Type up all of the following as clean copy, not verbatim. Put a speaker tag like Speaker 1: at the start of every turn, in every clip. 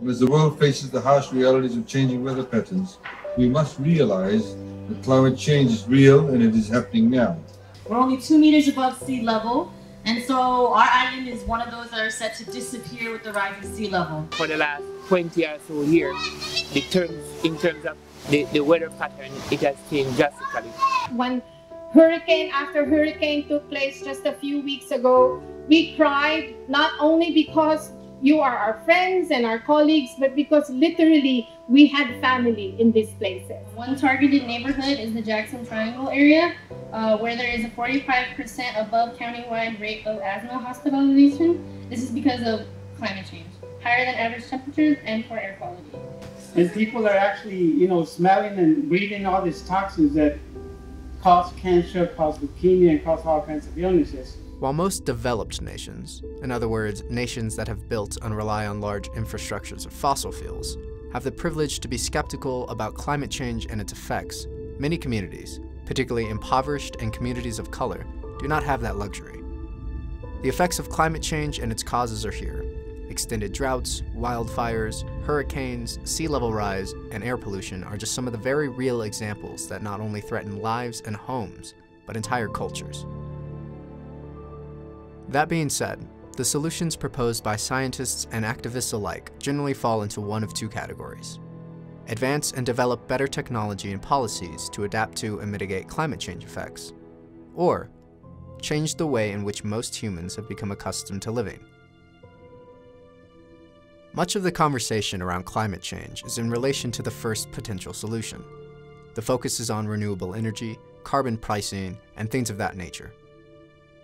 Speaker 1: As the world faces the harsh realities of changing weather patterns, we must realize that climate change is real and it is happening now.
Speaker 2: We're only 2 meters above sea level, and so our island is one of those that are set to disappear with the rising sea level.
Speaker 3: For the last 20 or so years, in terms of the weather pattern, it has changed drastically.
Speaker 4: When hurricane after hurricane took place just a few weeks ago, we cried not only because you are our friends and our colleagues, but because literally we had family in these places.
Speaker 2: One targeted neighborhood is the Jackson Triangle area, where there is a 45% above countywide rate of asthma hospitalization. This is because of climate change, higher than average temperatures and poor air quality.
Speaker 5: And people are actually, smelling and breathing all these toxins that cause cancer, cause leukemia, and cause all kinds of illnesses.
Speaker 6: While most developed nations, in other words, nations that have built and rely on large infrastructures of fossil fuels, have the privilege to be skeptical about climate change and its effects, many communities, particularly impoverished and communities of color, do not have that luxury. The effects of climate change and its causes are here. Extended droughts, wildfires, hurricanes, sea level rise, and air pollution are just some of the very real examples that not only threaten lives and homes, but entire cultures. That being said, the solutions proposed by scientists and activists alike generally fall into one of two categories. Advance and develop better technology and policies to adapt to and mitigate climate change effects, or change the way in which most humans have become accustomed to living. Much of the conversation around climate change is in relation to the first potential solution. The focus is on renewable energy, carbon pricing, and things of that nature.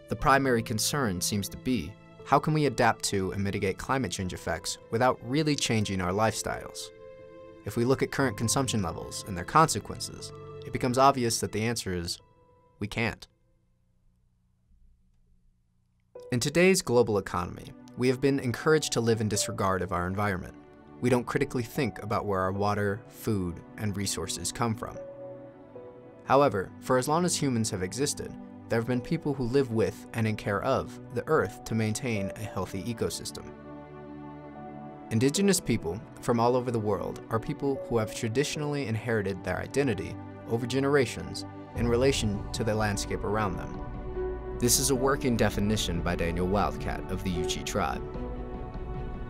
Speaker 6: The primary concern seems to be, how can we adapt to and mitigate climate change effects without really changing our lifestyles? If we look at current consumption levels and their consequences, it becomes obvious that the answer is, we can't. In today's global economy, we have been encouraged to live in disregard of our environment. We don't critically think about where our water, food, and resources come from. However, for as long as humans have existed, there have been people who live with and in care of the Earth to maintain a healthy ecosystem. Indigenous people from all over the world are people who have traditionally inherited their identity over generations in relation to the landscape around them. This is a working definition by Daniel Wildcat of the Yuchi tribe.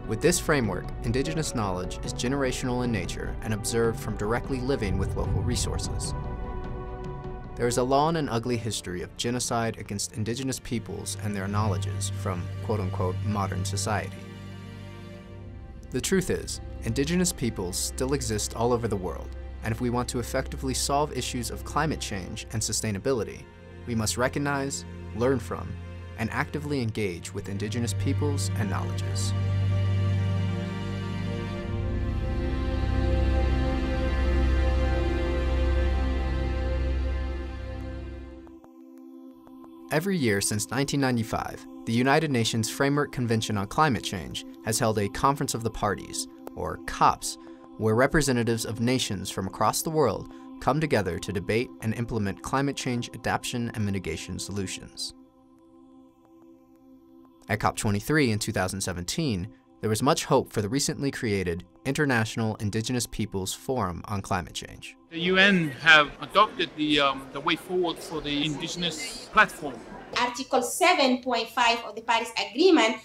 Speaker 6: With this framework, indigenous knowledge is generational in nature and observed from directly living with local resources. There is a long and ugly history of genocide against indigenous peoples and their knowledges from quote-unquote modern society. The truth is, indigenous peoples still exist all over the world, and if we want to effectively solve issues of climate change and sustainability, we must recognize, learn from, and actively engage with indigenous peoples and knowledges. Every year since 1995, the United Nations Framework Convention on Climate Change has held a Conference of the Parties, or COPs, where representatives of nations from across the world come together to debate and implement climate change adaptation and mitigation solutions. At COP23 in 2017, there was much hope for the recently created International Indigenous Peoples Forum on Climate Change.
Speaker 7: The UN have adopted the way forward for the Indigenous platform.
Speaker 8: Article 7.5 of the Paris Agreement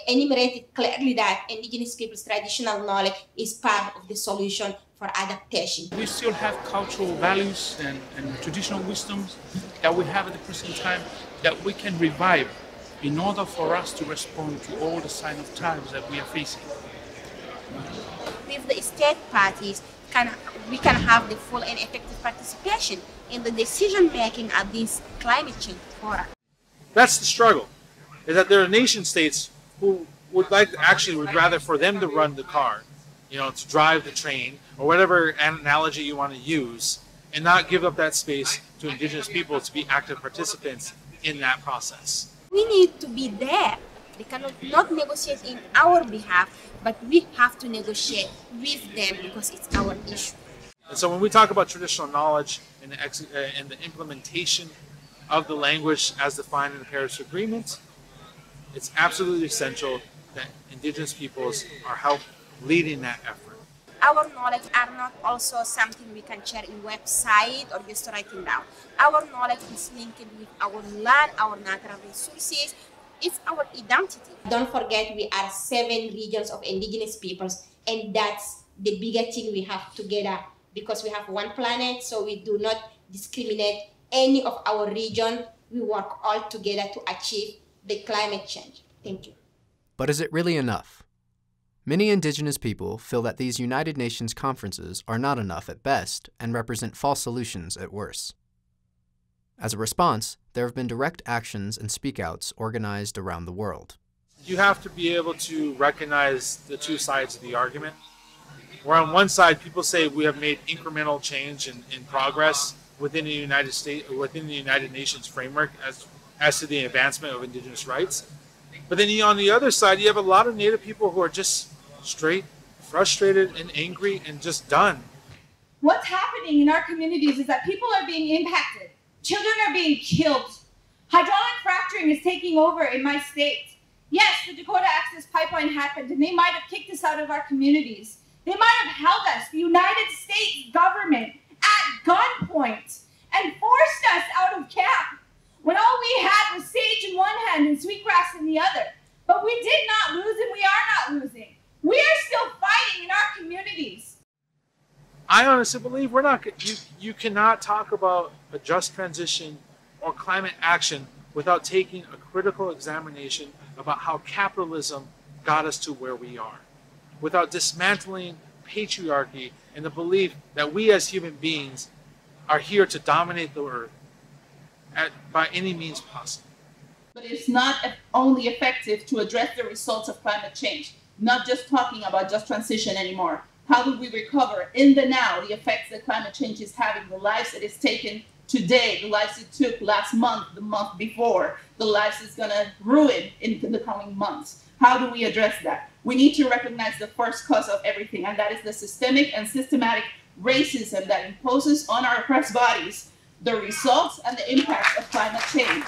Speaker 8: enumerated clearly that Indigenous people's traditional knowledge is part of the solution for adaptation.
Speaker 7: We still have cultural values and traditional wisdoms that we have at the present time that we can revive in order for us to respond to all the signs of times that we are facing.
Speaker 8: With the state parties, we can have the full and effective participation in the decision-making of these climate change fora.
Speaker 9: That's the struggle, is that there are nation states who would rather for them to run the car, to drive the train, or whatever analogy you want to use, and not give up that space to indigenous people to be active participants in that process.
Speaker 8: We need to be there. They cannot not negotiate in our behalf, but we have to negotiate with them because it's our issue.
Speaker 9: And so when we talk about traditional knowledge and the implementation of the language as defined in the Paris Agreement, it's absolutely essential that indigenous peoples are helped leading that effort.
Speaker 8: Our knowledge are not also something we can share in website or just writing down. Our knowledge is linked with our land, our natural resources. It's our identity. Don't forget, we are 7 regions of indigenous peoples, and that's the bigger thing we have together, because we have one planet, so we do not discriminate any of our region. We work all together to achieve the climate change. Thank you.
Speaker 6: But is it really enough? Many indigenous people feel that these United Nations conferences are not enough at best and represent false solutions at worst. As a response, there have been direct actions and speak-outs organized around the world.
Speaker 9: You have to be able to recognize the two sides of the argument. Where on one side, people say we have made incremental change in progress within the United States, within the United Nations framework as to the advancement of indigenous rights. But then on the other side, you have a lot of Native people who are just straight frustrated and angry and just done.
Speaker 10: What's happening in our communities is that people are being impacted. Children are being killed. Hydraulic fracturing is taking over in my state. Yes, the Dakota Access Pipeline happened, and they might have kicked us out of our communities. They might have held us, the United States government, at gunpoint and forced us out of camp when all we had was sage in one hand and sweetgrass in the other. But we did not lose, and we are not losing. We are still fighting in our communities.
Speaker 9: I honestly believe we're not. You cannot talk about a just transition or climate action without taking a critical examination about how capitalism got us to where we are, without dismantling patriarchy and the belief that we as human beings are here to dominate the earth by any means possible.
Speaker 11: But it's not only effective to address the results of climate change, not just talking about just transition anymore. How do we recover in the now the effects that climate change is having, the lives it has taken today, the lives it took last month, the month before, the lives it's going to ruin in the coming months? How do we address that? We need to recognize the first cause of everything, and that is the systemic and systematic racism that imposes on our oppressed bodies the results and the impacts of climate change.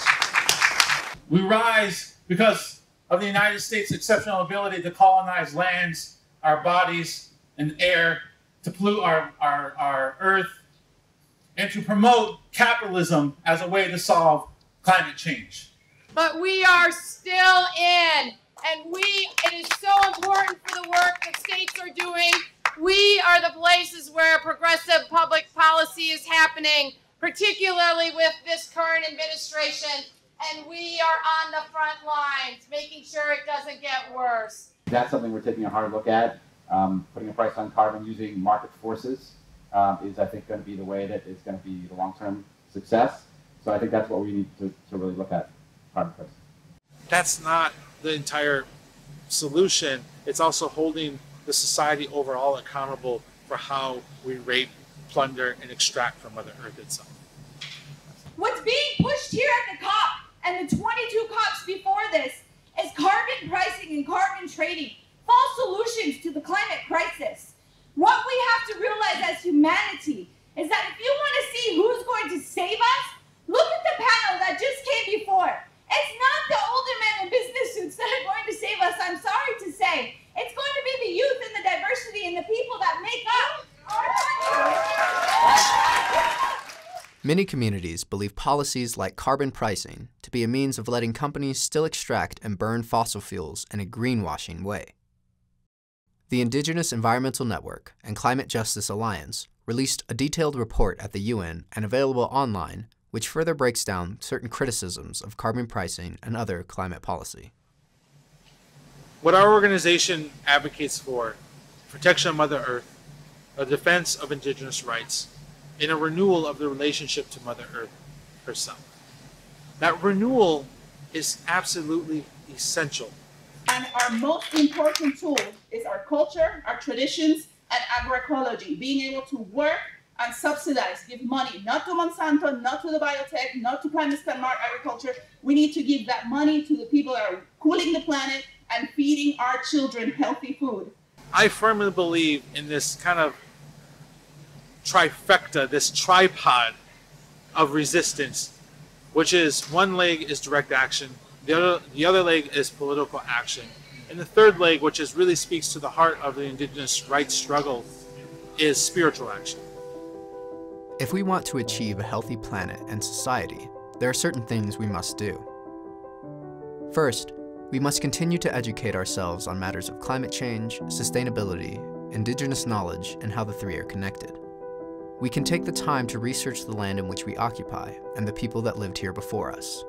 Speaker 9: We rise because of the United States' exceptional ability to colonize lands, our bodies, and air, to pollute our earth, and to promote capitalism as a way to solve climate change.
Speaker 12: But we are still in, and it is so important for the work that states are doing. We are the places where progressive public policy is happening, particularly with this current administration, and we are on the front lines, making sure it doesn't get worse.
Speaker 13: That's something we're taking a hard look at. Putting a price on carbon using market forces is, I think, going to be the way that is going to be the long-term success. So I think that's what we need to really look at, carbon pricing.
Speaker 9: That's not the entire solution. It's also holding the society overall accountable for how we rape, plunder, and extract from Mother Earth itself.
Speaker 10: What's being pushed here at the COP and the 22 COPs before this is carbon pricing and carbon trading, false solutions to the climate crisis. What we have to realize as humanity is that if you want to see who's going to save us, look at the panel that just came before. It's not the older men in business suits that are going to save us, I'm sorry to say. It's going to be the youth and the diversity and the people that make up our country.
Speaker 6: Many communities believe policies like carbon pricing to be a means of letting companies still extract and burn fossil fuels in a greenwashing way. The Indigenous Environmental Network and Climate Justice Alliance released a detailed report at the UN and available online, which further breaks down certain criticisms of carbon pricing and other climate policy.
Speaker 9: What our organization advocates for, protection of Mother Earth, a defense of indigenous rights, and a renewal of the relationship to Mother Earth herself. That renewal is absolutely essential.
Speaker 11: And our most important tool is our culture, our traditions, and agroecology. Being able to work and subsidize, give money, not to Monsanto, not to the biotech, not to climate smart agriculture. We need to give that money to the people that are cooling the planet and feeding our children healthy food.
Speaker 9: I firmly believe in this kind of trifecta, this tripod of resistance, which is one leg is direct action, the other leg is political action, And the third leg, which really speaks to the heart of the Indigenous rights struggle, is spiritual action.
Speaker 6: If we want to achieve a healthy planet and society, there are certain things we must do. First, we must continue to educate ourselves on matters of climate change, sustainability, Indigenous knowledge, and how the three are connected. We can take the time to research the land in which we occupy and the people that lived here before us.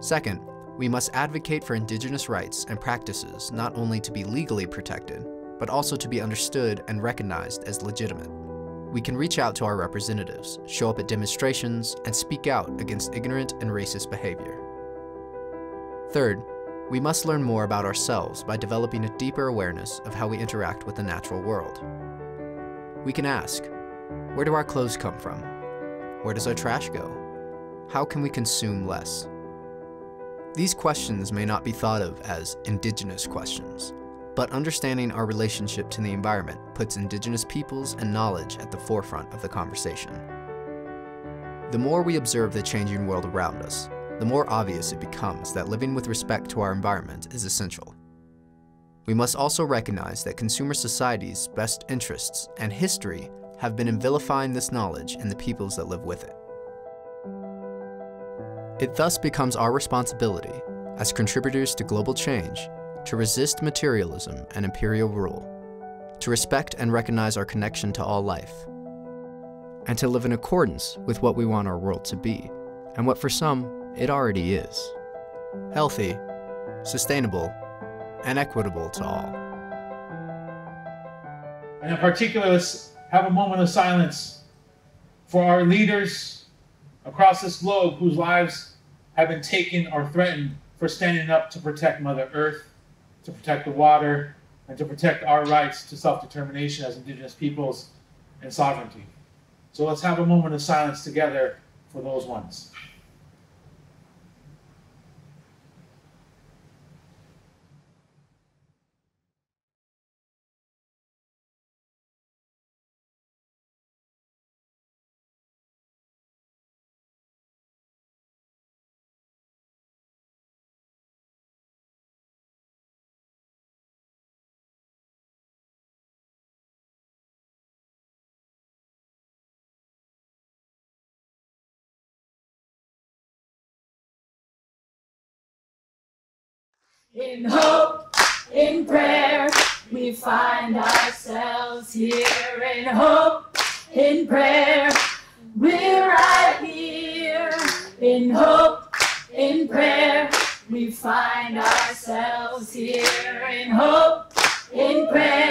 Speaker 6: Second, we must advocate for Indigenous rights and practices not only to be legally protected, but also to be understood and recognized as legitimate. We can reach out to our representatives, show up at demonstrations, and speak out against ignorant and racist behavior. Third, we must learn more about ourselves by developing a deeper awareness of how we interact with the natural world. We can ask, where do our clothes come from? Where does our trash go? How can we consume less? These questions may not be thought of as Indigenous questions, but understanding our relationship to the environment puts Indigenous peoples and knowledge at the forefront of the conversation. The more we observe the changing world around us, the more obvious it becomes that living with respect to our environment is essential. We must also recognize that consumer society's best interests and history have been in vilifying this knowledge and the peoples that live with it. It thus becomes our responsibility, as contributors to global change, to resist materialism and imperial rule, to respect and recognize our connection to all life, and to live in accordance with what we want our world to be, and what for some, it already is. Healthy, sustainable, and equitable to all.
Speaker 9: And in particular, let's have a moment of silence for our leaders across this globe whose lives have been taken or threatened for standing up to protect Mother Earth, to protect the water, and to protect our rights to self-determination as Indigenous peoples and sovereignty. So let's have a moment of silence together for those ones.
Speaker 14: In hope, in prayer, we find ourselves here. In hope, in prayer, we're right here. In hope, in prayer, we find ourselves here. In hope, in prayer.